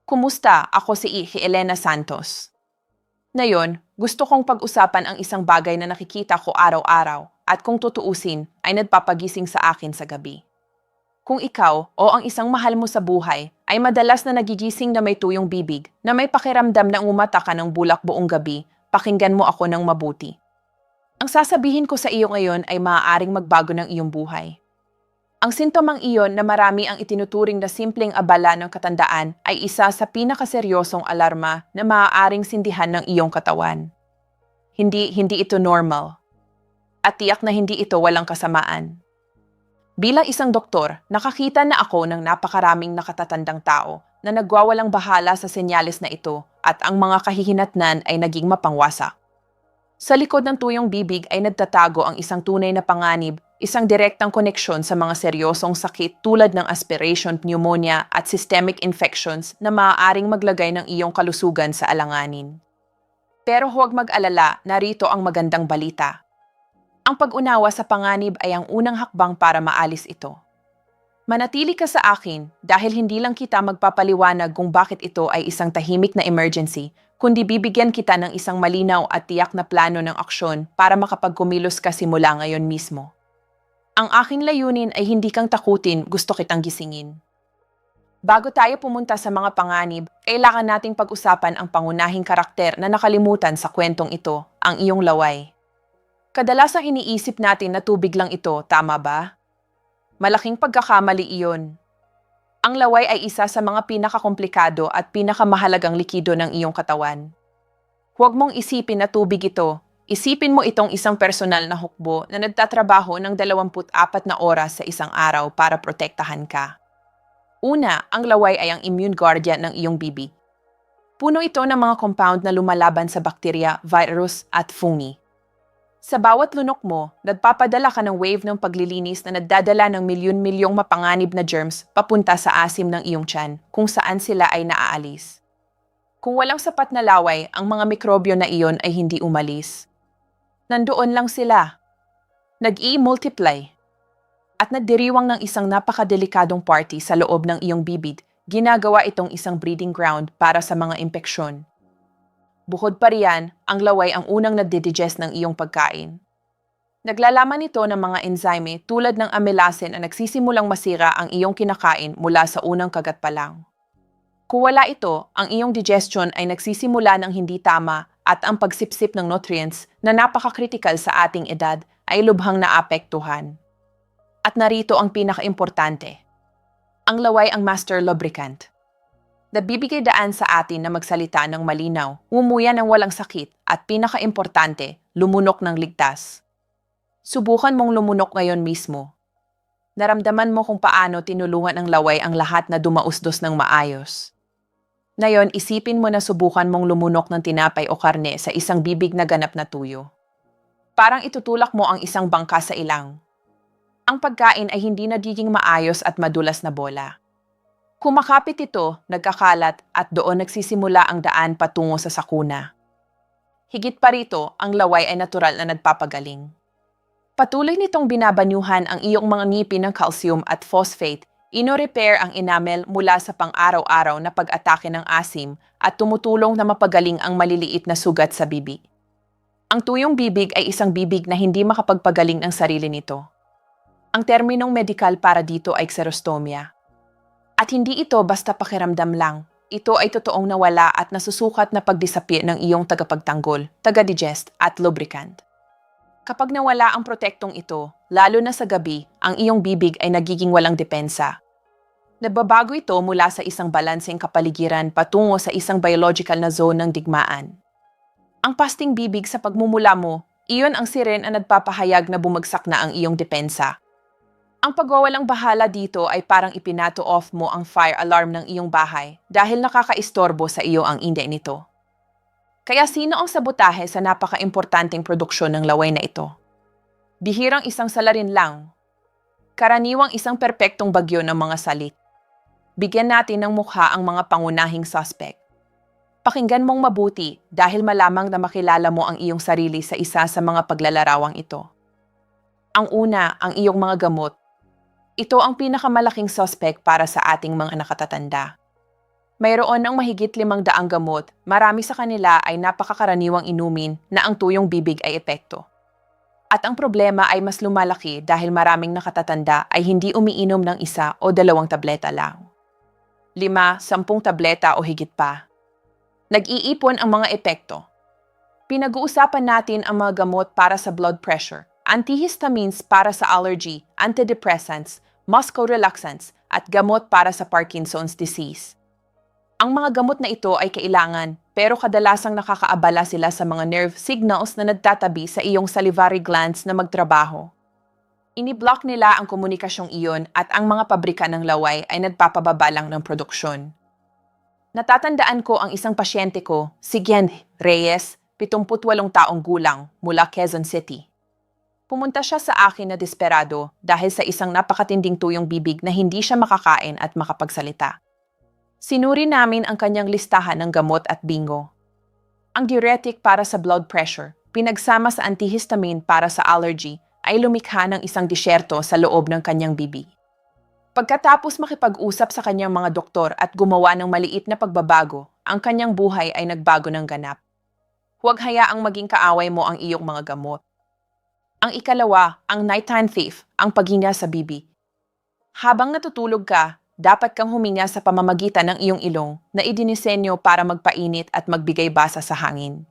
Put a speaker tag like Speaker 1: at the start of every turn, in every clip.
Speaker 1: Kumusta? Ako si Elena Santos. Ngayon, gusto kong pag-usapan ang isang bagay na nakikita ko araw-araw at kung tutuusin ay nagpapagising sa akin sa gabi. Kung ikaw o ang isang mahal mo sa buhay ay madalas na nagigising na may tuyong bibig na may pakiramdam na umata ka ng bulak buong gabi, pakinggan mo ako ng mabuti. Ang sasabihin ko sa iyo ngayon ay maaaring magbago ng iyong buhay. Ang sintomang iyon na marami ang itinuturing na simpleng abala ng katandaan ay isa sa pinakaseryosong alarma na maaaring sindihan ng iyong katawan. Hindi ito normal. At tiyak na hindi ito walang kasamaan. Bilang isang doktor, nakakita na ako ng napakaraming nakatatandang tao na nagwawalang bahala sa senyales na ito at ang mga kahihinatnan ay naging mapangwasak. Sa likod ng tuyong bibig ay nagtatago ang isang tunay na panganib, isang direktang koneksyon sa mga seryosong sakit tulad ng aspiration pneumonia at systemic infections na maaaring maglagay ng iyong kalusugan sa alanganin. Pero huwag mag-alala, narito ang magandang balita. Ang pag-unawa sa panganib ay ang unang hakbang para maalis ito. Manatili ka sa akin dahil hindi lang kita magpapaliwanag kung bakit ito ay isang tahimik na emergency, kundi bibigyan kita ng isang malinaw at tiyak na plano ng aksyon para makapagkumilos ka simula ngayon mismo. Ang aking layunin ay hindi kang takutin, gusto kitang gisingin. Bago tayo pumunta sa mga panganib, kailangan nating pag-usapan ang pangunahing karakter na nakalimutan sa kwentong ito, ang iyong laway. Kadalasang iniisip natin na tubig lang ito, tama ba? Malaking pagkakamali iyon. Ang laway ay isa sa mga pinakakomplikado at pinakamahalagang likido ng iyong katawan. Huwag mong isipin na tubig ito. Isipin mo itong isang personal na hukbo na nagtatrabaho ng 24 na oras sa isang araw para protektahan ka. Una, ang laway ay ang immune guardian ng iyong bibig. Puno ito ng mga compound na lumalaban sa bakterya, virus at fungi. Sa bawat lunok mo, nagpapadala ka ng wave ng paglilinis na nagdadala ng milyon-milyong mapanganib na germs papunta sa asim ng iyong tiyan kung saan sila ay naaalis. Kung walang sapat na laway, ang mga mikrobyo na iyon ay hindi umalis. Nandoon lang sila. Nag-i-multiply. At nagdiriwang ng isang napakadelikadong party sa loob ng iyong bibig, ginagawa itong isang breeding ground para sa mga impeksyon. Bukod pa riyan, ang laway ang unang nagdidigest ng iyong pagkain. Naglalaman ito ng mga enzyme tulad ng amylasin na nagsisimulang masira ang iyong kinakain mula sa unang kagat pa lang. Kung wala ito, ang iyong digestion ay nagsisimula ng hindi tama at ang pagsipsip ng nutrients na napakakritikal sa ating edad ay lubhang naapektuhan. At narito ang pinakaimportante. Ang laway ang master lubricant. Nabibigay daan sa atin na magsalita ng malinaw, umuya ng walang sakit at pinakaimportante, lumunok ng ligtas. Subukan mong lumunok ngayon mismo. Naramdaman mo kung paano tinulungan ng laway ang lahat na dumausdos ng maayos. Ngayon, isipin mo na subukan mong lumunok ng tinapay o karne sa isang bibig na ganap na tuyo. Parang itutulak mo ang isang bangka sa ilang. Ang pagkain ay hindi nagiging maayos at madulas na bola. Kumakapit ito, nagkakalat at doon nagsisimula ang daan patungo sa sakuna. Higit pa rito, ang laway ay natural na nagpapagaling. Patuloy nitong binabanyuhan ang iyong mga ngipin ng calcium at phosphate, ino-repair ang enamel mula sa pang-araw-araw na pag-atake ng asim at tumutulong na mapagaling ang maliliit na sugat sa bibig. Ang tuyong bibig ay isang bibig na hindi makapagpagaling ng sarili nito. Ang terminong medikal para dito ay xerostomia. At hindi ito basta pakiramdam lang. Ito ay totoong nawala at nasusukat na pagdisappear ng iyong tagapagtanggol, taga-digest at lubricant. Kapag nawala ang protektong ito, lalo na sa gabi, ang iyong bibig ay nagiging walang depensa. Nababago ito mula sa isang balanseng kapaligiran patungo sa isang biological na zone ng digmaan. Ang pasting bibig sa pagmumula mo, iyon ang siren na nagpapahayag na bumagsak na ang iyong depensa. Ang pagwawalang bahala dito ay parang ipinato-off mo ang fire alarm ng iyong bahay dahil nakakaistorbo sa iyo ang inde nito. Kaya sino ang sabotahe sa napaka-importanteng produksyon ng laway na ito? Bihirang isang salarin lang. Karaniwang isang perpektong bagyo ng mga salik. Bigyan natin ng mukha ang mga pangunahing suspect. Pakinggan mong mabuti dahil malamang na makilala mo ang iyong sarili sa isa sa mga paglalarawang ito. Ang una, ang iyong mga gamot. Ito ang pinakamalaking suspect para sa ating mga nakatatanda. Mayroon ng mahigit 500 gamot, marami sa kanila ay napakakaraniwang inumin na ang tuyong bibig ay epekto. At ang problema ay mas lumalaki dahil maraming nakatatanda ay hindi umiinom ng 1 o 2 tableta lang. 5, 10 tableta o higit pa. Nag-iipon ang mga epekto. Pinag-uusapan natin ang mga gamot para sa blood pressure, antihistamines para sa allergy, antidepressants, muscle-relaxants, at gamot para sa Parkinson's disease. Ang mga gamot na ito ay kailangan, pero kadalasang nakakaabala sila sa mga nerve signals na nagtatabi sa iyong salivary glands na magtrabaho. Ini-block nila ang komunikasyong iyon at ang mga pabrika ng laway ay nagpapababa lang ng produksyon. Natatandaan ko ang isang pasyente ko, si Gian Reyes, 78 taong gulang, mula Quezon City. Pumunta siya sa akin na desperado dahil sa isang napakatinding tuyong bibig na hindi siya makakain at makapagsalita. Sinuri namin ang kanyang listahan ng gamot at bingo. Ang diuretic para sa blood pressure, pinagsama sa antihistamine para sa allergy, ay lumikha ng isang disyerto sa loob ng kanyang bibig. Pagkatapos makipag-usap sa kanyang mga doktor at gumawa ng maliit na pagbabago, ang kanyang buhay ay nagbago ng ganap. Huwag hayaang maging kaaway mo ang iyong mga gamot. Ang ikalawa, ang nighttime thief, ang paghinga sa bibig. Habang natutulog ka, dapat kang huminga sa pamamagitan ng iyong ilong na idinisenyo para magpainit at magbigay basa sa hangin.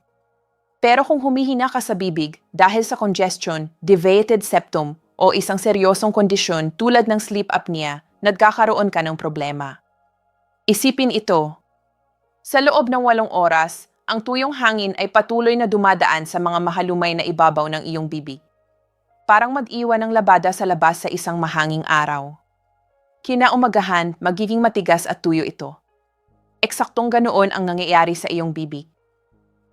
Speaker 1: Pero kung humihina ka sa bibig dahil sa congestion, deviated septum, o isang seryosong kondisyon tulad ng sleep apnea, nagkakaroon ka ng problema. Isipin ito. Sa loob ng 8 oras, ang tuyong hangin ay patuloy na dumadaan sa mga mahalumay na ibabaw ng iyong bibig. Parang mag-iwan ng labada sa labas sa isang mahanging araw. Kinaumagahan, magiging matigas at tuyo ito. Eksaktong ganoon ang nangyayari sa iyong bibig.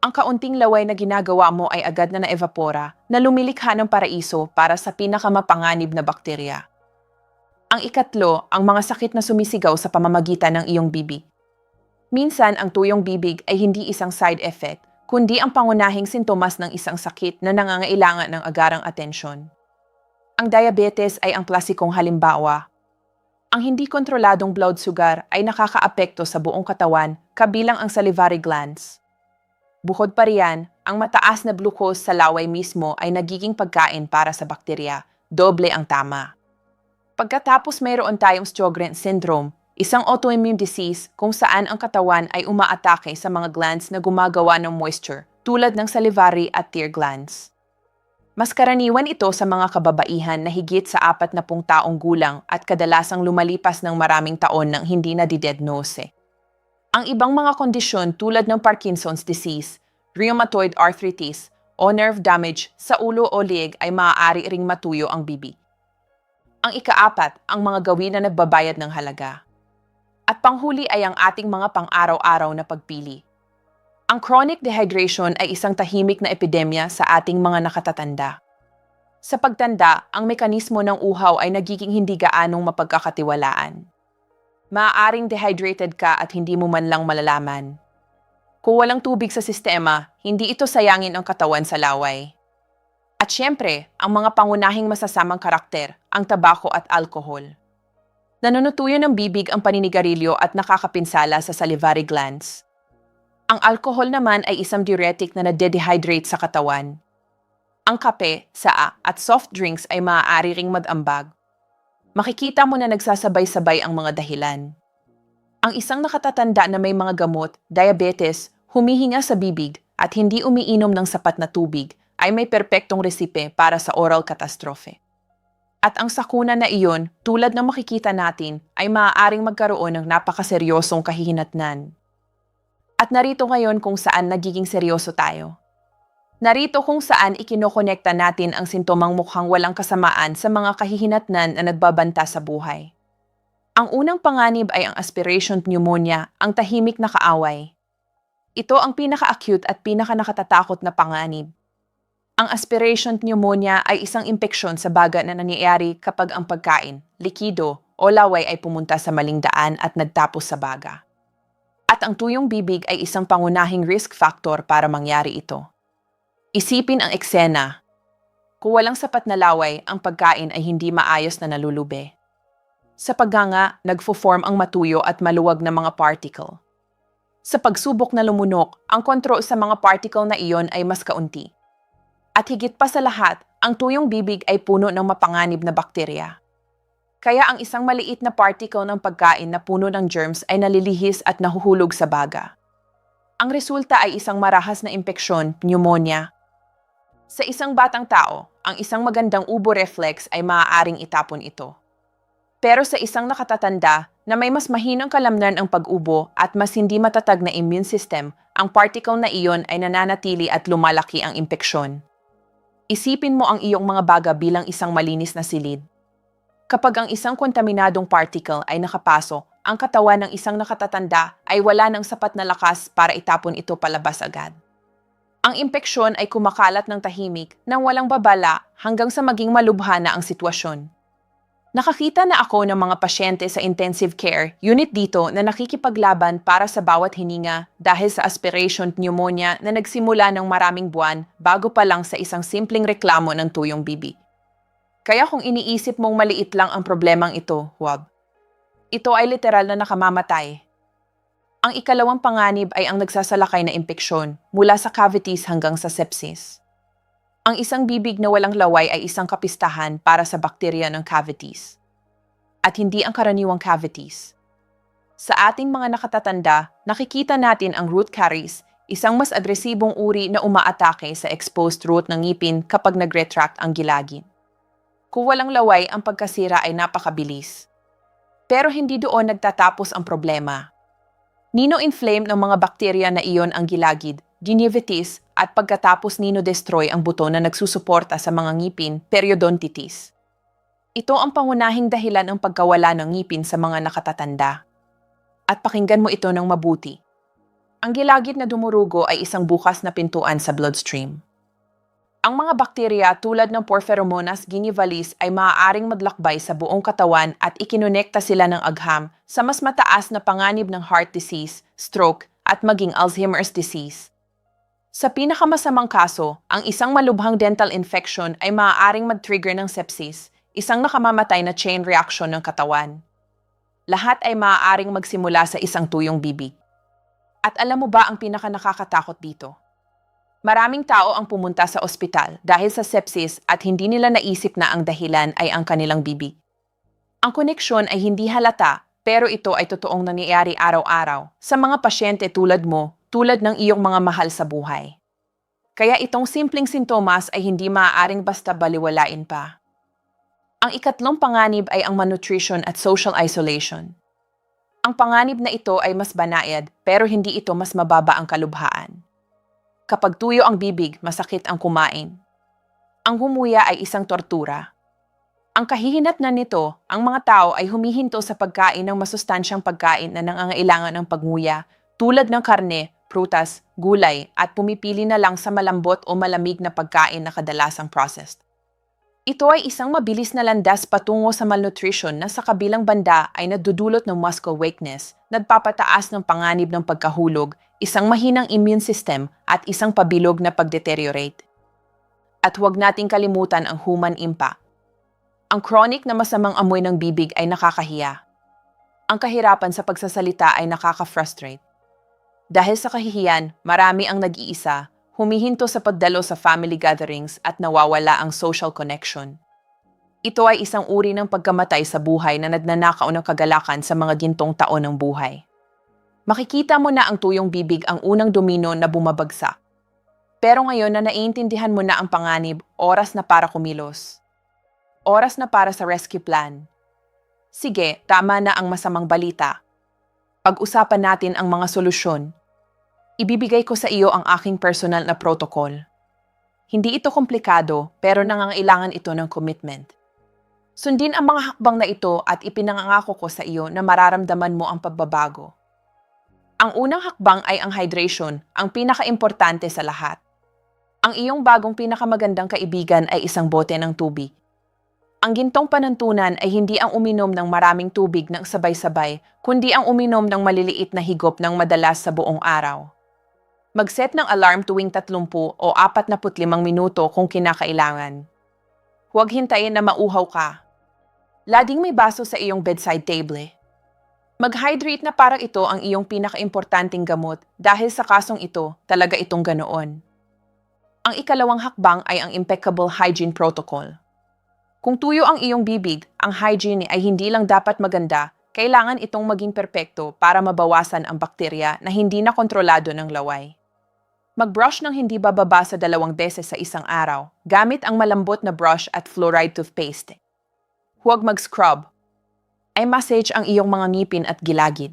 Speaker 1: Ang kaunting laway na ginagawa mo ay agad na naevapora na lumilikha ng paraiso para sa pinakamapanganib na bakterya. Ang ikatlo, ang mga sakit na sumisigaw sa pamamagitan ng iyong bibig. Minsan, ang tuyong bibig ay hindi isang side effect, kundi ang pangunahing sintomas ng isang sakit na nangangailangan ng agarang atensyon. Ang diabetes ay ang klasikong halimbawa. Ang hindi kontroladong blood sugar ay nakakaapekto sa buong katawan, kabilang ang salivary glands. Bukod pa riyan, ang mataas na glucose sa laway mismo ay nagiging pagkain para sa bakterya, doble ang tama. Pagkatapos mayroon tayong Sjogren's syndrome, isang autoimmune disease kung saan ang katawan ay umaatake sa mga glands na gumagawa ng moisture, tulad ng salivary at tear glands. Mas karaniwan ito sa mga kababaihan na higit sa 40 taong gulang at kadalasang lumalipas ng maraming taon nang hindi na-diagnose. Ang ibang mga kondisyon tulad ng Parkinson's disease, rheumatoid arthritis, o nerve damage sa ulo o leeg ay maaari ring matuyo ang bibig. Ang ika-4, ang mga gawin na nagbabayad ng halaga. At panghuli ay ang ating mga pang-araw-araw na pagpili. Ang chronic dehydration ay isang tahimik na epidemya sa ating mga nakatatanda. Sa pagtanda, ang mekanismo ng uhaw ay nagiging hindi gaanong mapagkakatiwalaan. Maaaring dehydrated ka at hindi mo man lang malalaman. Kung walang tubig sa sistema, hindi ito sayangin ang katawan sa laway. At syempre, ang mga pangunahing masasamang karakter, ang tabako at alkohol. Nanunutuyo ng bibig ang paninigarilyo at nakakapinsala sa salivary glands. Ang alkohol naman ay isang diuretic na nade-dehydrate sa katawan. Ang kape, saa at soft drinks ay maaari ring mag-ambag. Makikita mo na nagsasabay-sabay ang mga dahilan. Ang isang nakatatanda na may mga gamot, diabetes, humihinga sa bibig at hindi umiinom ng sapat na tubig ay may perpektong resipe para sa oral catastrophe. At ang sakuna na iyon, tulad ng makikita natin, ay maaaring magkaroon ng napakaseryosong kahihinatnan. At narito ngayon kung saan nagiging seryoso tayo. Narito kung saan ikinokonekta natin ang sintomang mukhang walang kasamaan sa mga kahihinatnan na nagbabanta sa buhay. Ang unang panganib ay ang aspiration pneumonia, ang tahimik na kaaway. Ito ang pinaka-acute at pinaka-nakatatakot na panganib. Ang aspiration pneumonia ay isang impeksyon sa baga na nangyayari kapag ang pagkain, likido o laway ay pumunta sa maling daan at nagtapos sa baga. At ang tuyong bibig ay isang pangunahing risk factor para mangyari ito. Isipin ang eksena. Kung walang sapat na laway, ang pagkain ay hindi maayos na nalulube. Sa pagganga, nagfo-form ang matuyo at maluwag na mga particle. Sa pagsubok na lumunok, ang kontrol sa mga particle na iyon ay mas kaunti. At higit pa sa lahat, ang tuyong bibig ay puno ng mapanganib na bakterya. Kaya ang isang maliit na particle ng pagkain na puno ng germs ay nalilihis at nahuhulog sa baga. Ang resulta ay isang marahas na impeksyon, pneumonia. Sa isang batang tao, ang isang magandang ubo reflex ay maaaring itapon ito. Pero sa isang nakatatanda na may mas mahinang kalamnan ang pag-ubo at mas hindi matatag na immune system, ang particle na iyon ay nananatili at lumalaki ang impeksyon. Isipin mo ang iyong mga baga bilang isang malinis na silid. Kapag ang isang kontaminadong particle ay nakapasok, ang katawan ng isang nakatatanda ay wala ng sapat na lakas para itapon ito palabas agad. Ang impeksyon ay kumakalat ng tahimik nang walang babala hanggang sa maging malubha na ang sitwasyon. Nakakita na ako ng mga pasyente sa intensive care unit dito na nakikipaglaban para sa bawat hininga dahil sa aspiration pneumonia na nagsimula ng maraming buwan bago pa lang sa isang simpleng reklamo ng tuyong bibig. Kaya kung iniisip mong maliit lang ang problemang ito, huwag. Ito ay literal na nakamamatay. Ang ikalawang panganib ay ang nagsasalakay na impeksyon mula sa cavities hanggang sa sepsis. Ang isang bibig na walang laway ay isang kapistahan para sa bakterya ng cavities. At hindi ang karaniwang cavities. Sa ating mga nakatatanda, nakikita natin ang root caries, isang mas agresibong uri na umaatake sa exposed root ng ngipin kapag nag-retract ang gilagid. Kung walang laway, ang pagkasira ay napakabilis. Pero hindi doon nagtatapos ang problema. Nino-inflame ng mga bakterya na iyon ang gilagid, gingivitis, at pagkatapos nino-destroy ang buto na nagsusuporta sa mga ngipin, periodontitis. Ito ang pangunahing dahilan ng pagkawala ng ngipin sa mga nakatatanda. At pakinggan mo ito ng mabuti. Ang gilagid na dumurugo ay isang bukas na pintuan sa bloodstream. Ang mga bakterya tulad ng Porphyromonas gingivalis ay maaaring maglakbay sa buong katawan at ikinonekta sila ng agham sa mas mataas na panganib ng heart disease, stroke, at maging Alzheimer's disease. Sa pinakamasamang kaso, ang isang malubhang dental infection ay maaaring mag-trigger ng sepsis, isang nakamamatay na chain reaction ng katawan. Lahat ay maaaring magsimula sa isang tuyong bibig. At alam mo ba ang pinakanakakatakot dito? Maraming tao ang pumunta sa ospital dahil sa sepsis at hindi nila naisip na ang dahilan ay ang kanilang bibig. Ang koneksyon ay hindi halata, pero ito ay totoong nangyayari araw-araw sa mga pasyente tulad mo, tulad ng iyong mga mahal sa buhay. Kaya itong simpleng sintomas ay hindi maaaring basta baliwalain pa. Ang ikatlong panganib ay ang malnutrition at social isolation. Ang panganib na ito ay mas banayad pero hindi ito mas mababa ang kalubhaan. Kapag tuyo ang bibig, masakit ang kumain. Ang humuya ay isang tortura. Ang kahihinatnan nito, ang mga tao ay humihinto sa pagkain ng masustansyang pagkain na nangangailangan ng pagnguya tulad ng karne, prutas, gulay at pumipili na lang sa malambot o malamig na pagkain na kadalasang processed. Ito ay isang mabilis na landas patungo sa malnutrition na sa kabilang banda ay nadudulot ng muscle weakness, nagpapataas ng panganib ng pagkahulog, isang mahinang immune system at isang pabilog na pagdeteriorate. At huwag nating kalimutan ang human impact. Ang chronic na masamang amoy ng bibig ay nakakahiya. Ang kahirapan sa pagsasalita ay nakaka-frustrate. Dahil sa kahihiyan, marami ang nag-iisa, humihinto sa pagdalo sa family gatherings at nawawala ang social connection. Ito ay isang uri ng pagkamatay sa buhay na nagnanakaw ng kagalakan sa mga gintong taon ng buhay. Makikita mo na ang tuyong bibig ang unang domino na bumabagsak. Pero ngayon na naiintindihan mo na ang panganib, oras na para kumilos. Oras na para sa rescue plan. Sige, tama na ang masamang balita. Pag-usapan natin ang mga solusyon. Ibibigay ko sa iyo ang aking personal na protocol. Hindi ito komplikado pero nangangailangan ito ng commitment. Sundin ang mga hakbang na ito at ipinangako ko sa iyo na mararamdaman mo ang pagbabago. Ang unang hakbang ay ang hydration, ang pinakaimportante sa lahat. Ang iyong bagong pinakamagandang kaibigan ay isang bote ng tubig. Ang gintong panuntunan ay hindi ang uminom ng maraming tubig ng sabay-sabay, kundi ang uminom ng maliliit na higop ng madalas sa buong araw. Mag-set ng alarm tuwing 30 o 45 minuto kung kinakailangan. Huwag hintayin na mauhaw ka. Laging may baso sa iyong bedside table. Mag-hydrate na parang ito ang iyong pinakaimportanteng gamot dahil sa kasong ito, talaga itong ganoon. Ang ikalawang hakbang ay ang impeccable hygiene protocol. Kung tuyo ang iyong bibig, ang hygiene ay hindi lang dapat maganda, kailangan itong maging perpekto para mabawasan ang bakterya na hindi na kontrolado ng laway. Mag-brush ng hindi bababa sa 2 beses sa isang araw, gamit ang malambot na brush at fluoride toothpaste. Huwag mag-scrub. Ay massage ang iyong mga ngipin at gilagid.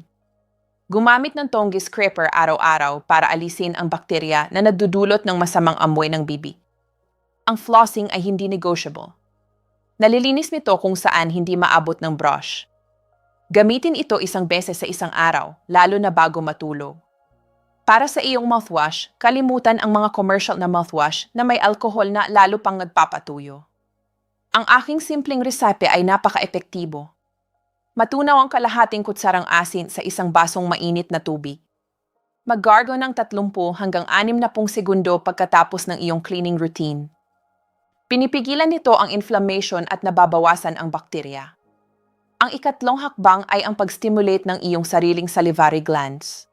Speaker 1: Gumamit ng tongue scraper araw-araw para alisin ang bakterya na nadudulot ng masamang amoy ng bibig. Ang flossing ay hindi negotiable. Nalilinis nito kung saan hindi maabot ng brush. Gamitin ito 1 beses sa isang araw, lalo na bago matulog. Para sa iyong mouthwash, kalimutan ang mga commercial na mouthwash na may alcohol na lalo pang nagpapatuyo. Ang aking simpleng resepe ay napaka-epektibo. Matunaw ang kalahating kutsarang asin sa isang basong mainit na tubig. Mag-gargle ng 30 hanggang 60 segundo pagkatapos ng iyong cleaning routine. Pinipigilan nito ang inflammation at nababawasan ang bakterya. Ang ikatlong hakbang ay ang pag-stimulate ng iyong sariling salivary glands.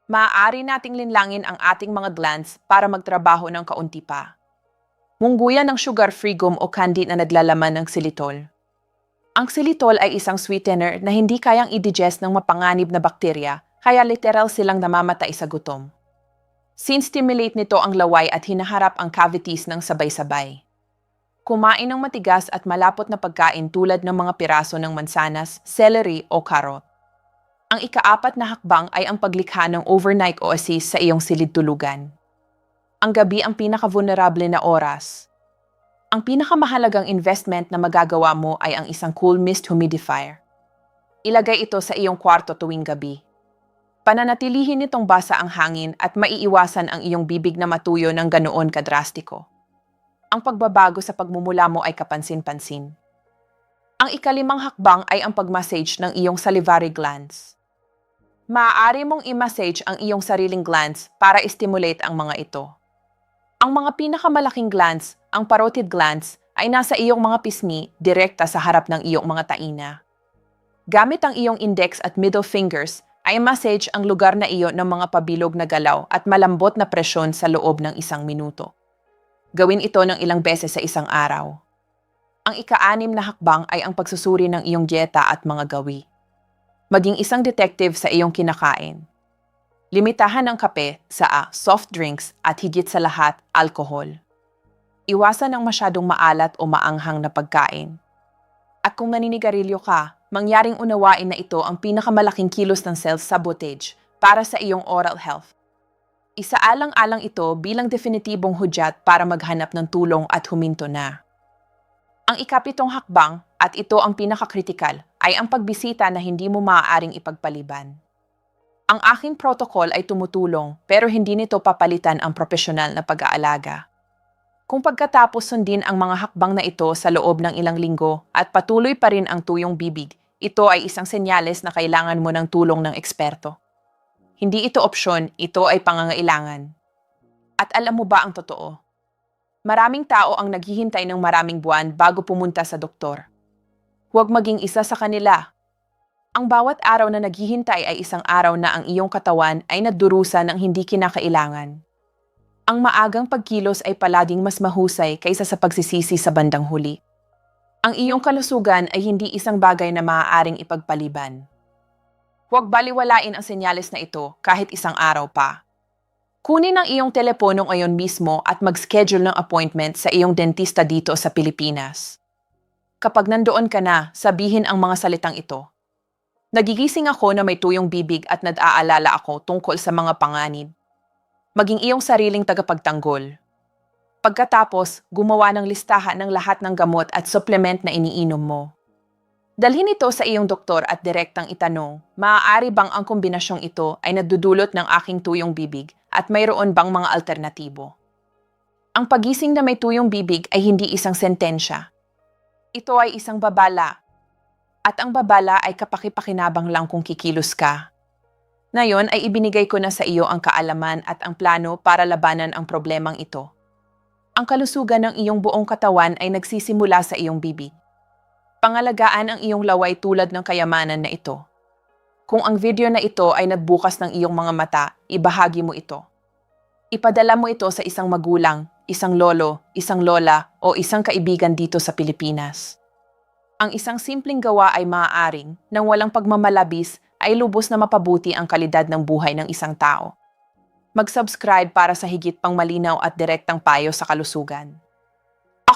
Speaker 1: Maaari nating linlangin ang ating mga glands para magtrabaho ng kaunti pa. Mungguyan ng sugar-free gum o candy na naglalaman ng xylitol. Ang xylitol ay isang sweetener na hindi kayang i-digest ng mapanganib na bakterya, kaya literal silang namamatay sa gutom. Sin-stimulate nito ang laway at hinaharap ang cavities ng sabay-sabay. Kumain ng matigas at malapot na pagkain tulad ng mga piraso ng mansanas, celery o carrot. Ang ika-4 na hakbang ay ang paglikha ng overnight oasis sa iyong silid tulugan. Ang gabi ang pinaka-vulnerable na oras. Ang pinakamahalagang investment na magagawa mo ay ang isang cool mist humidifier. Ilagay ito sa iyong kwarto tuwing gabi. Pananatilihin nitong basa ang hangin at maiiwasan ang iyong bibig na matuyo ng ganoon kadrastiko. Ang pagbabago sa pagmumula mo ay kapansin-pansin. Ang ika-5 hakbang ay ang pag-massage ng iyong salivary glands. Maaari mong i-massage ang iyong sariling glands para stimulate ang mga ito. Ang mga pinakamalaking glands, ang parotid glands, ay nasa iyong mga pisngi, direkta sa harap ng iyong mga taina. Gamit ang iyong index at middle fingers, ay massage ang lugar na iyo ng mga pabilog na galaw at malambot na presyon sa loob ng 1 minuto. Gawin ito ng ilang beses sa isang araw. Ang ika-6 na hakbang ay ang pagsusuri ng iyong dieta at mga gawi. Maging isang detective sa iyong kinakain. Limitahan ang kape, saa, soft drinks at higit sa lahat, alkohol. Iwasan ang masyadong maalat o maanghang na pagkain. At kung naninigarilyo ka, mangyaring unawain na ito ang pinakamalaking kilos ng self-sabotage para sa iyong oral health. Isaalang-alang ito bilang definitibong hudyat para maghanap ng tulong at huminto na. Ang ika-7 hakbang, at ito ang pinakakritikal, ay ang pagbisita na hindi mo maaaring ipagpaliban. Ang aking protocol ay tumutulong pero hindi nito papalitan ang profesional na pag-aalaga. Kung pagkatapos sundin ang mga hakbang na ito sa loob ng ilang linggo at patuloy pa rin ang tuyong bibig, ito ay isang senyales na kailangan mo ng tulong ng eksperto. Hindi ito opsyon, ito ay pangangailangan. At alam mo ba ang totoo? Maraming tao ang naghihintay ng maraming buwan bago pumunta sa doktor. Huwag maging isa sa kanila. Ang bawat araw na naghihintay ay isang araw na ang iyong katawan ay nadurusa ng hindi kinakailangan. Ang maagang pagkilos ay palaging mas mahusay kaysa sa pagsisisi sa bandang huli. Ang iyong kalusugan ay hindi isang bagay na maaaring ipagpaliban. Huwag baliwalain ang senyales na ito kahit isang araw pa. Kunin ang iyong telepono ngayon mismo at mag-schedule ng appointment sa iyong dentista dito sa Pilipinas. Kapag nandoon ka na, sabihin ang mga salitang ito. Nagigising ako na may tuyong bibig at nag-aalala ako tungkol sa mga panganib. Maging iyong sariling tagapagtanggol. Pagkatapos, gumawa ng listahan ng lahat ng gamot at supplement na iniinom mo. Dalhin ito sa iyong doktor at direktang itanong, maaari bang ang kombinasyong ito ay nadudulot ng aking tuyong bibig at mayroon bang mga alternatibo? Ang pagising na may tuyong bibig ay hindi isang sentensya. Ito ay isang babala. At ang babala ay kapaki-pakinabang lang kung kikilos ka. Ngayon ay ibinigay ko na sa iyo ang kaalaman at ang plano para labanan ang problemang ito. Ang kalusugan ng iyong buong katawan ay nagsisimula sa iyong bibig. Pangalagaan ang iyong laway tulad ng kayamanan na ito. Kung ang video na ito ay nagbukas ng iyong mga mata, ibahagi mo ito. Ipadala mo ito sa isang magulang, isang lolo, isang lola, o isang kaibigan dito sa Pilipinas. Ang isang simpleng gawa ay maaaring, nang walang pagmamalabis, ay lubos na mapabuti ang kalidad ng buhay ng isang tao. Mag-subscribe para sa higit pang malinaw at direktang payo sa kalusugan.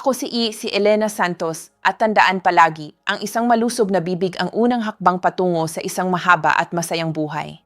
Speaker 1: Ako si Elena Santos, at tandaan palagi, ang isang malusob na bibig ang unang hakbang patungo sa isang mahaba at masayang buhay.